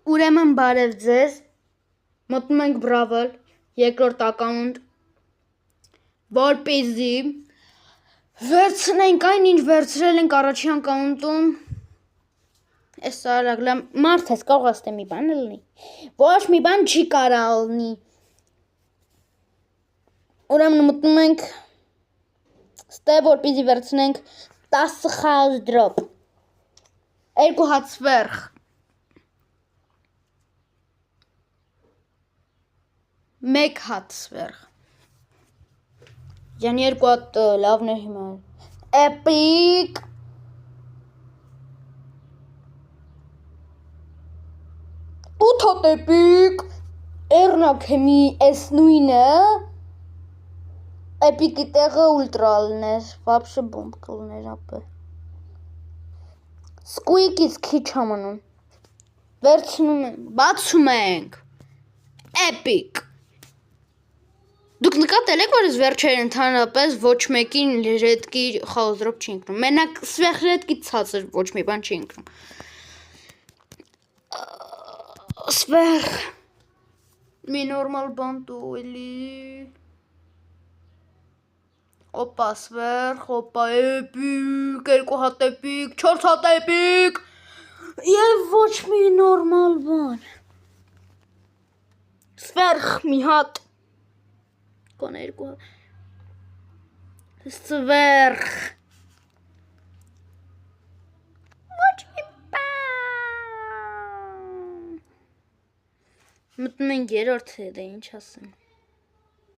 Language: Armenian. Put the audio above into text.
Ուրեմն բարև ձեզ, մտնում ենք Brawl, երկրորդ ակաունտ, որպեսզի վերցնենք այն, ինչ վերցրել ենք առաջին ակաունտում, այս արագլա, մարդ ես կարող աստ մի բան լինի, ոչ մի բան չի կարա լինի, ուրեմն մտնում ենք, ստե որպեսզի վերցնենք 10 խաղ դրոպ, 2 հատ սվերխ, մեկ հատ սվերխ, յան 2 հատ լավն է հիմա, էպիկ, 8 հատ էպիկ, էրնակեմի էս նույնը, էպիկի տեղը ուլտրա լներ, վապշը բոմբ կլներ ապը, սկույկից քիչ համանում, վերցնում ենք, բացում ենք, էպիկ, դուք նկատել եք, որ ես վերջեր ընդհանրապես ոչ մեկին ռեդկի խաղոզրոպ չի ընկնում, մենակ սվեղ ռեդկի ցածր ոչ մի բան չի ընկնում, սվեղ, մի նորմալ բան տու էլի, օպա սվերխ, օպա էպիկ, 2 հատ էպիկ, 4 հատ էպիկ, և ոչ մի նորմալ բան, սվերխ մի հատ, կոնե 2 հատ, սվերխ, ոչ մի բան, մտնում ենք երորդ դե ինչ ասեմ,